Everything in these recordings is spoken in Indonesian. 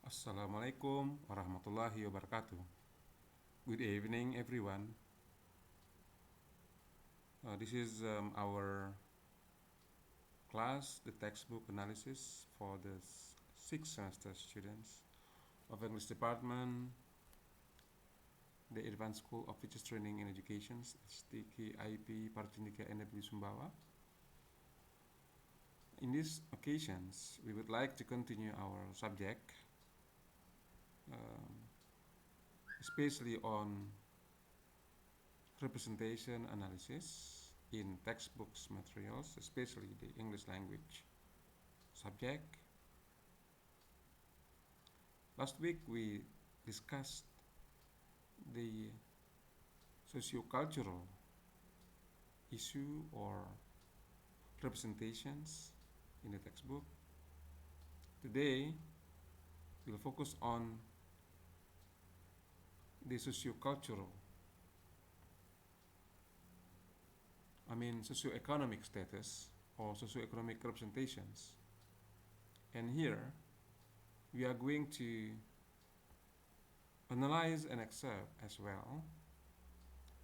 Assalamualaikum warahmatullahi wabarakatuh. Good evening, everyone. This is our class, the textbook analysis for the sixth semester students of English Department, the Advanced School of Teachers Training and Education, STKIP Parcindika NWI Sumbawa. In these occasions, we would like to continue our subject, especially on representation analysis in textbooks materials, especially the English language subject. Last week we discussed the sociocultural issue or representations in the textbook. Today we'll focus on the sociocultural, socioeconomic status or socioeconomic representations. And here we are going to analyze and accept as well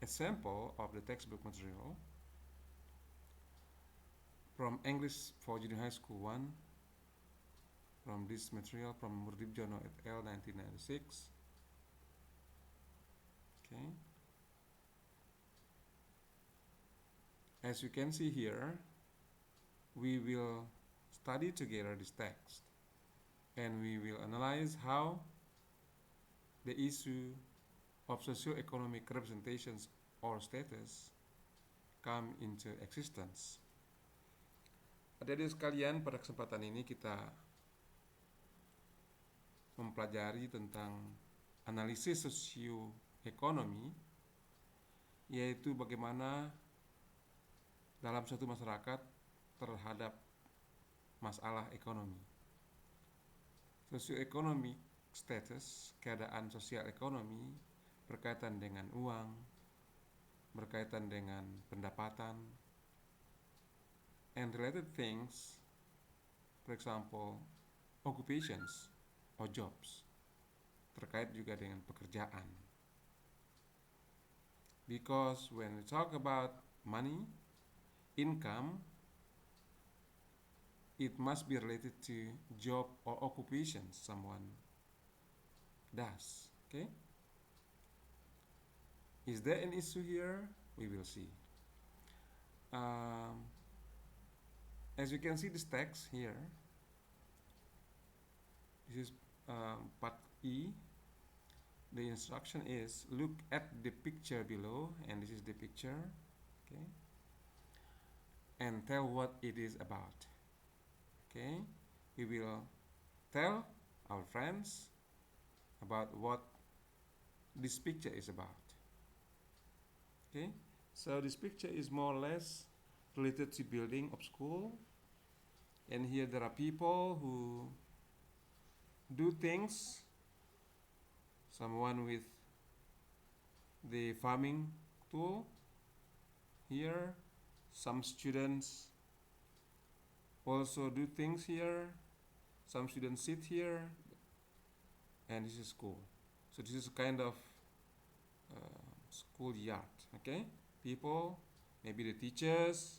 a sample of the textbook material from English for Junior High School 1, from this material from Murdibjono et al. 1996. Okay. As you can see here, we will study together this text and we will analyze how the issue of socioeconomic representations or status come into existence. Adik-adik sekalian, pada kesempatan ini kita mempelajari tentang analisis sosioekonomi, yaitu bagaimana dalam suatu masyarakat terhadap masalah ekonomi. Sosioeconomic status, keadaan sosial ekonomi, berkaitan dengan uang, berkaitan dengan pendapatan, and related things, for example, occupations or jobs, terkait juga dengan pekerjaan. Because when we talk about money, income, it must be related to job or occupation someone does. Okay? Is there an issue here? We will see. As you can see this text here, this is part E. The instruction is look at the picture below, and this is the picture, okay, and tell what it is about. Okay, we will tell our friends about what this picture is about. Okay, so this picture is more or less related to building of school, and here there are people who do things, someone with the farming tool. Here some students also do things here, some students sit here, and this is school. So this is a kind of school yard. Okay, people, maybe the teachers,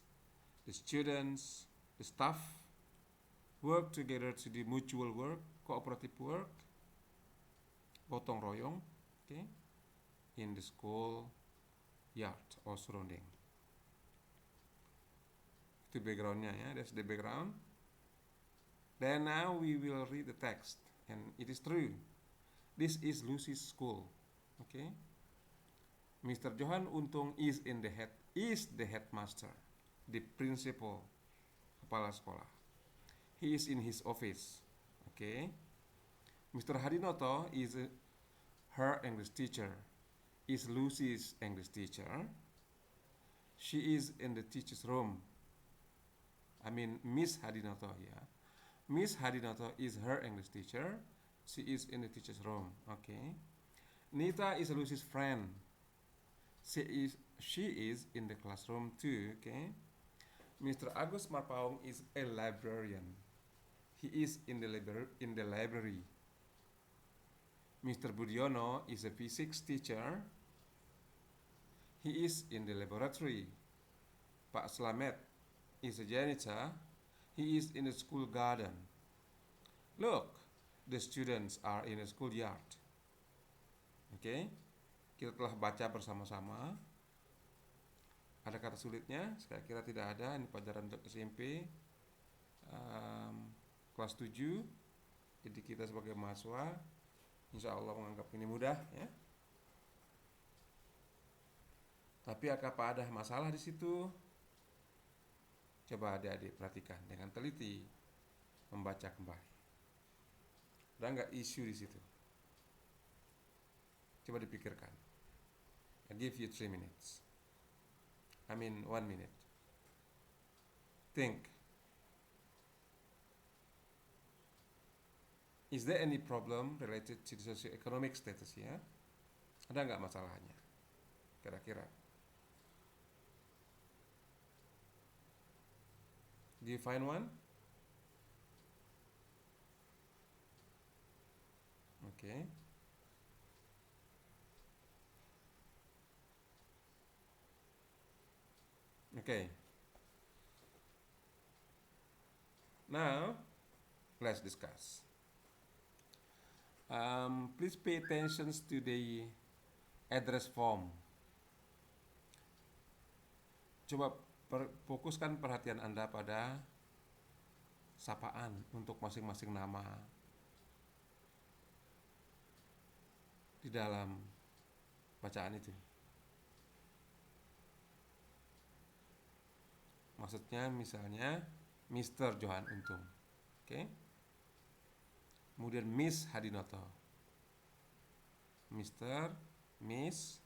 the students, the staff work together to do mutual work, cooperative work, gotong royong, okay, in the school yard or surrounding. Itu backgroundnya ya, that's the background. Then now we will read the text, and it is true. This is Lucy's school, okay. Mr. Johan Untung is the headmaster, the principal, kepala sekolah. He is in his office, okay. Mr. Hadinoto is her English teacher, is Lucy's English teacher. She is in the teacher's room. Miss Hadinoto, yeah. Miss Hadinoto is her English teacher. She is in the teacher's room, okay. Nita is Lucy's friend. She is in the classroom too, okay. Mr. Agus Marpaung is a librarian. He is in the library. Mr. Budiono is a physics teacher. He is in the laboratory. Pak Slamet is a janitor. He is in the school garden. Look, the students are in a schoolyard. Oke, kita telah baca bersama-sama. Ada kata sulitnya? Saya kira tidak ada. Ini pelajaran untuk SMP kelas 7. Jadi kita sebagai mahasiswa insya Allah menganggap ini mudah ya. Tapi apakah ada masalah di situ? Coba adik-adik perhatikan dengan teliti, membaca kembali. Ada nggak isu di situ? Coba dipikirkan. I give you 3 minutes. 1 minute. Think. Is there any problem related to the socio-economic status ya? Ada nggak masalahnya? Kira-kira. Do you find one? Okay. Okay. Now, let's discuss. Please pay attention to the address form. Coba fokuskan perhatian Anda pada sapaan untuk masing-masing nama di dalam bacaan itu. Maksudnya misalnya Mr. Johan Untung. Oke. Kemudian Miss Hadinoto. Mr. Miss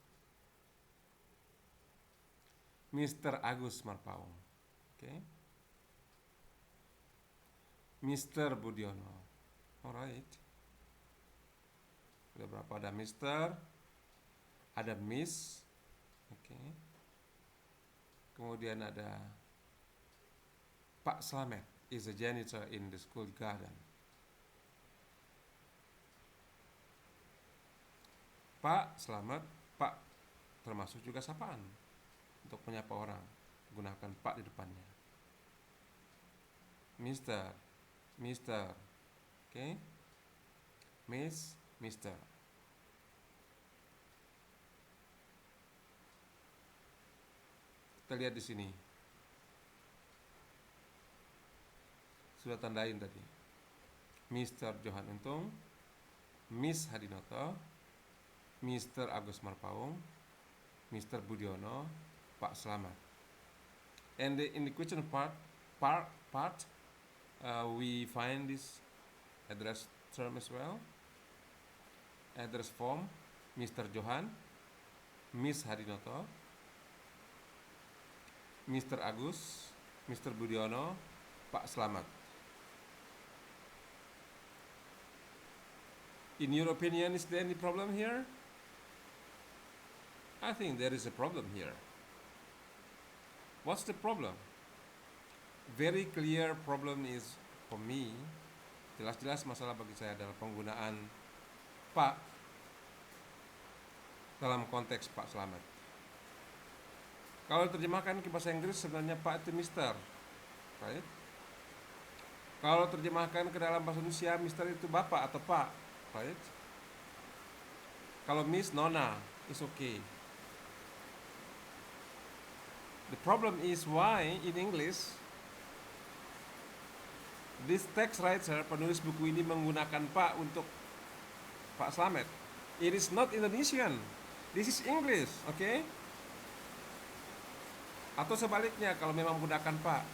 Mr. Agus Marpaung. Oke. Mr. Budiono. Alright. Sudah berapa? Ada Mr. Ada Miss. Oke. Kemudian ada Pak Slamet is a janitor in the school garden. Pak Slamet, Pak termasuk juga sapaan untuk menyapa orang, gunakan Pak di depannya. Mister, Mister, oke? Miss, Mister. Kita lihat di sini. Sudah tandain tadi. Mr. Johan Untung, Miss Hadinoto, Mr. Agus Marpaung, Mr. Budiono, Pak Slamet. And in the question part, we find this address term as well. Address form, Mr. Johan, Miss Hadinoto, Mr. Agus, Mr. Budiono, Pak Slamet. In your opinion, is there any problem here? I think there is a problem here. What's the problem? Very clear problem is for me. Jelas-jelas masalah bagi saya adalah penggunaan Pak dalam konteks Pak Slamet. Kalau terjemahkan ke bahasa Inggris sebenarnya Pak itu Mister, right? Kalau terjemahkan ke dalam bahasa Indonesia, Mister itu Bapak atau Pak, right? Kalau Miss, Nona, is okay. The problem is why in English this text writer, penulis buku ini menggunakan Pak untuk Pak Slamet. It is not Indonesian. This is English, okay? Atau sebaliknya kalau memang menggunakan Pak.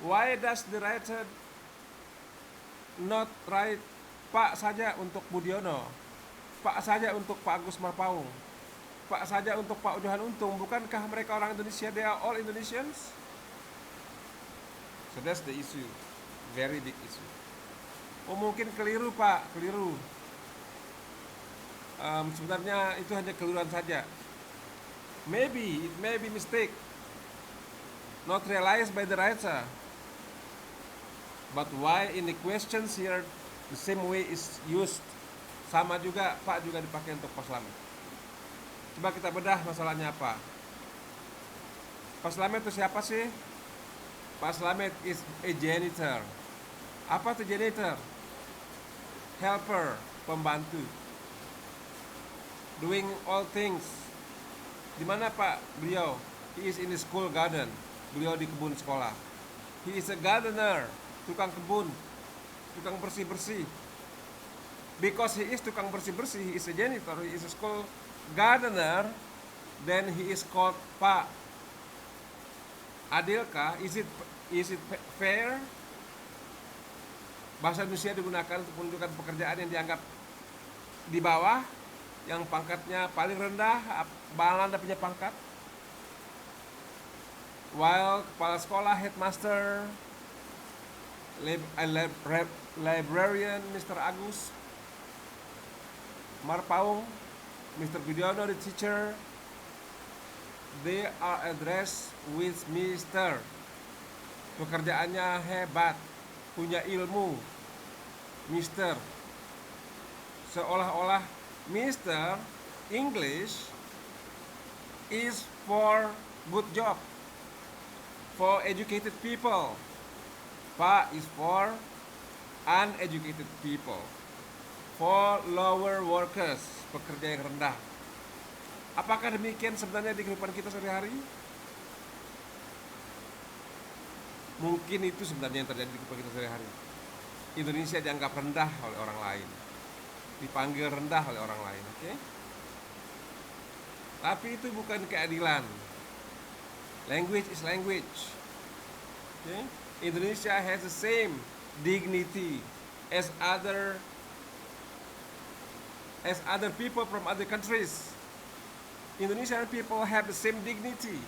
Why does the writer not write Pak saja untuk Budiono, Pak saja untuk Pak Agus Marpaung, Pak saja untuk Pak Johan Untung? Bukankah mereka orang Indonesia? They are all Indonesians. So that's the issue, very big issue. Oh mungkin keliru Pak, keliru. Sebenarnya itu hanya keliruan saja. Maybe it may be mistake, not realized by the writer. But why in the questions here the same way is used? Sama juga Pak juga dipakai untuk Pak Slamet. Coba kita bedah masalahnya apa. Pak Slamet itu siapa sih? Pak Slamet is a janitor. Apa itu janitor? Helper, pembantu. Doing all things. Di mana Pak beliau? He is in the school garden. Beliau di kebun sekolah. He is a gardener, tukang kebun, tukang bersih-bersih. Because he is tukang bersih-bersih, he is a janitor, he is a school gardener, then he is called Pak. Adilkah? Is it fair? Bahasa Indonesia digunakan untuk menunjukkan pekerjaan yang dianggap di bawah, yang pangkatnya paling rendah, malah Anda punya pangkat. While kepala sekolah, headmaster, librarian, Mr. Agus, Marpaung, Mr. Bidyono, the teacher, they are addressed with Mr. Pekerjaannya hebat, punya ilmu, Mr. Seolah-olah Mr. English is for good job, for educated people. Pak is for uneducated people, for lower workers, pekerja yang rendah. Apakah demikian sebenarnya di kehidupan kita sehari-hari? Mungkin itu sebenarnya yang terjadi di kehidupan kita sehari-hari. Indonesia dianggap rendah oleh orang lain, dipanggil rendah oleh orang lain, oke? Tapi itu bukan keadilan. Language is language. Okay? Indonesia has the same dignity as other people from other countries. Indonesian people have the same dignity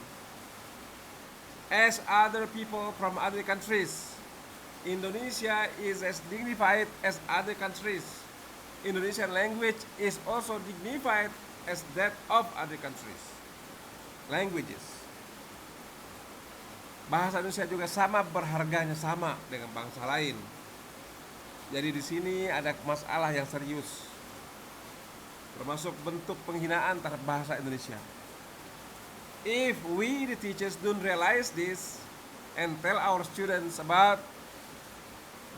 as other people from other countries. Indonesia is as dignified as other countries. Indonesian language is also dignified as that of other countries. Languages. Bahasa Indonesia juga sama berharganya, sama dengan bangsa lain. Jadi di sini ada masalah yang serius, termasuk bentuk penghinaan terhadap bahasa Indonesia. If we the teachers don't realize this and tell our students about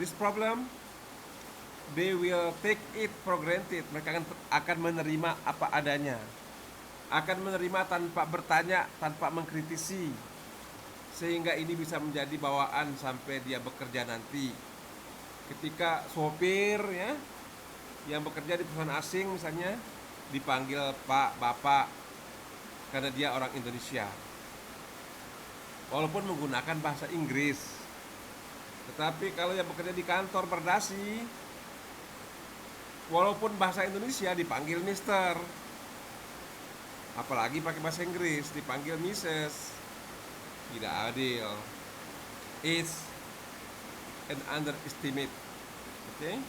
this problem, they will take it for granted. Mereka akan menerima apa adanya, akan menerima tanpa bertanya, tanpa mengkritisi, sehingga ini bisa menjadi bawaan sampai dia bekerja nanti. Ketika sopir ya, yang bekerja di perusahaan asing misalnya, dipanggil Pak, Bapak, karena dia orang Indonesia, walaupun menggunakan bahasa Inggris. Tetapi kalau yang bekerja di kantor berdasi, walaupun bahasa Indonesia, dipanggil Mister, apalagi pakai bahasa Inggris dipanggil Mrs. Tidak adil. It's an underestimate, okay,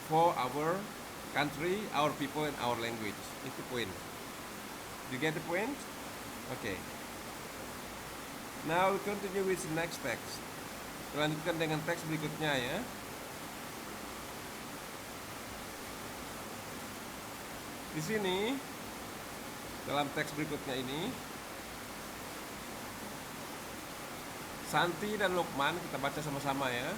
for our country, our people, and our language. Itu poin. You get the point? Okay. Now we continue with the next text. Lanjutkan dengan teks berikutnya ya. Di sini dalam teks berikutnya ini, Santi dan Lukman, kita baca sama-sama ya.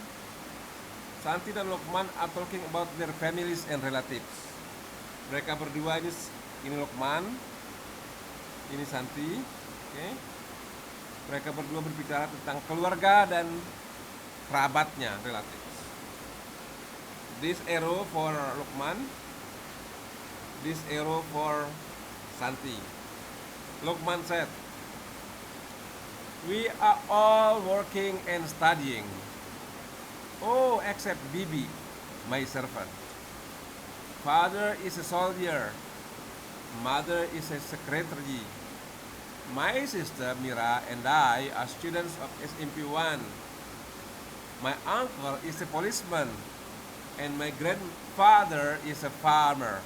Santi dan Lukman are talking about their families and relatives. Mereka berdua, ini Lukman, ini Santi, okay? Mereka berdua berbicara tentang keluarga dan kerabatnya, relatives. This arrow for Lukman, this arrow for Santi. Lukman said, "We are all working and studying. Oh, except Bibi, my servant. Father is a soldier. Mother is a secretary. My sister Mira and I are students of SMP1. My uncle is a policeman, and my grandfather is a farmer."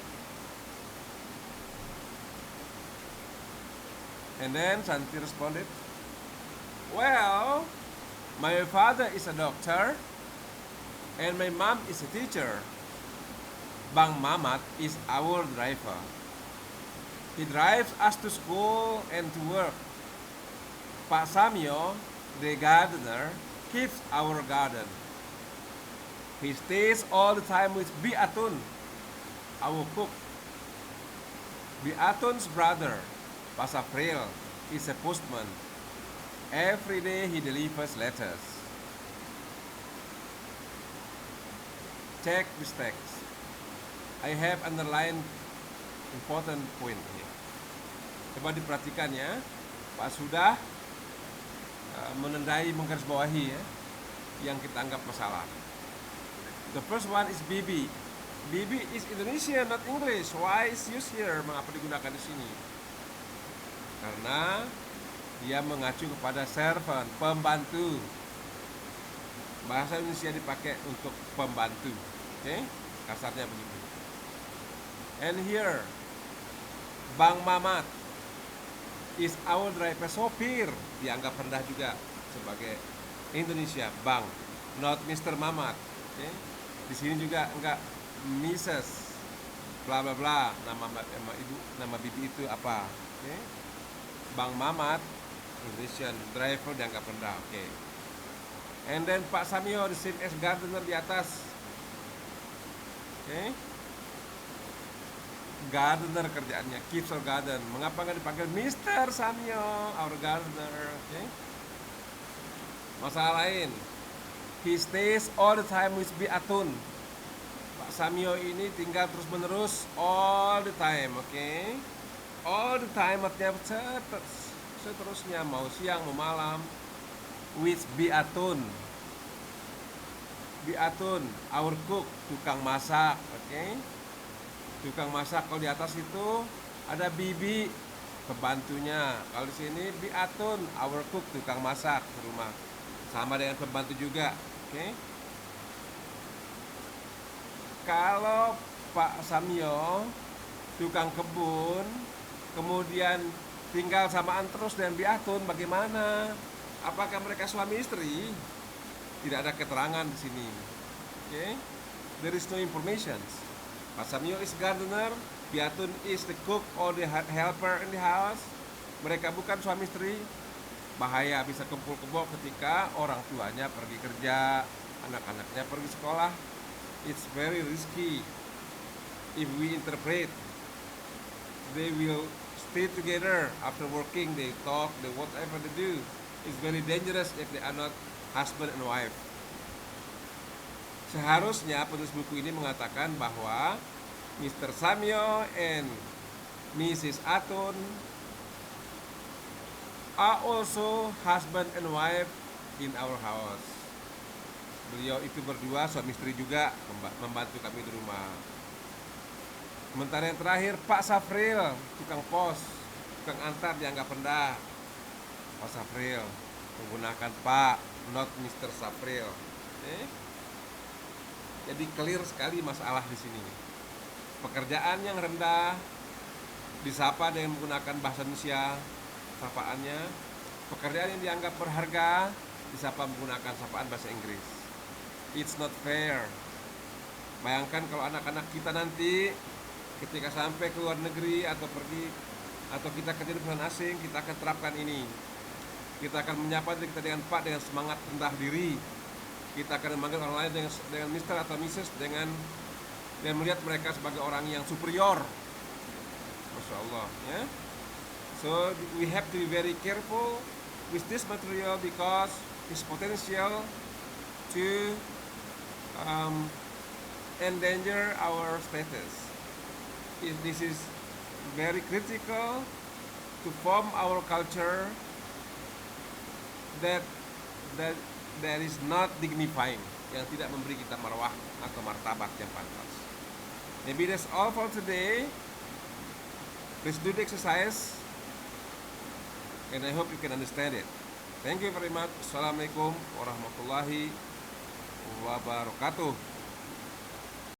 And then Santi responded, "Well, my father is a doctor, and my mom is a teacher. Bang Mamat is our driver. He drives us to school and to work. Pak Samyo, the gardener, keeps our garden. He stays all the time with Biatun, our cook. Biatun's brother, Pasafril, is a postman. Every day he delivers letters. Check this text. I have underlined important point here. Coba diperhatikan ya. Pak sudah menandai menggarisbawahi ya yang kita anggap masalah. The first one is Bibi. Bibi is Indonesia, not English. Why is used here? Mengapa digunakan di sini? Karena dia mengacu kepada servant, pembantu. Bahasa Indonesia dipakai untuk pembantu. Oke? Kasarnya begitu. And here, Bang Mamat is our driver, sopir, dianggap rendah juga sebagai Indonesia, Bang, not Mr. Mamat. Okay? Di sini juga enggak Mrs. bla bla bla, nama ibu, nama bibi itu apa? Okay? Bang Mamat, Indonesian, driver dianggap rendah. Okay. And then Pak Samyo, the same as gardener di atas. Okay? Gardener kerjaannya, keeps our garden. Mengapa nggak dipanggil Mr. Samyo, our gardener? Okay? Masalah lain, he stays all the time with Biatun. Pak Samyo ini tinggal terus menerus all the time, oke? Okay? All the time artinya seterusnya, mau siang mau malam, with Biatun. Biatun, our cook, tukang masak, oke? Okay? Tukang masak. Kalau di atas itu ada Bibi, pembantunya. Kalau di sini Biatun, our cook, tukang masak di rumah. Sama dengan pembantu juga. Oke. Kalau Pak Samyo, tukang kebun, kemudian tinggal samaan terus dengan Biatun, bagaimana? Apakah mereka suami istri? Tidak ada keterangan di sini. Oke. There is no information. Pak Samyo is gardener, Biatun is the cook or the helper in the house. Mereka bukan suami istri. Bahaya, bisa kumpul kebo ketika orang tuanya pergi kerja, anak-anaknya pergi sekolah. It's very risky. If we interpret, they will stay together after working, they talk, they whatever they do. It's very dangerous if they are not husband and wife. Seharusnya penulis buku ini mengatakan bahwa Mr. Samyo and Mrs. Atun are also husband and wife in our house. Beliau itu berdua suami istri juga, membantu kami di rumah. Sementara yang terakhir Pak Safril, tukang pos, tukang antar dianggap rendah. Pak Safril menggunakan Pak, not Mr. Safril. Okay? Jadi clear sekali masalah di sini. Pekerjaan yang rendah disapa dengan menggunakan bahasa Indonesia sapaannya. Pekerjaan yang dianggap berharga disapa menggunakan sapaan bahasa Inggris. It's not fair. Bayangkan kalau anak-anak kita nanti ketika sampai ke luar negeri atau pergi atau kita kerja di perusahaan asing, kita akan terapkan ini. Kita akan menyapa diri kita dengan Pak, dengan semangat rendah diri. Kita akan memanggil orang lain dengan Mr. atau Mrs. dengan melihat mereka sebagai orang yang superior. Masya Allah, ya. So we have to be very careful with this material because it's potential to endanger our status. This is very critical to form our culture that is not dignifying, yang tidak memberi kita marwah atau martabat yang pantas. Maybe that's all for today. Please do the exercise and I hope you can understand it. Thank you very much. Assalamualaikum warahmatullahi wabarakatuh.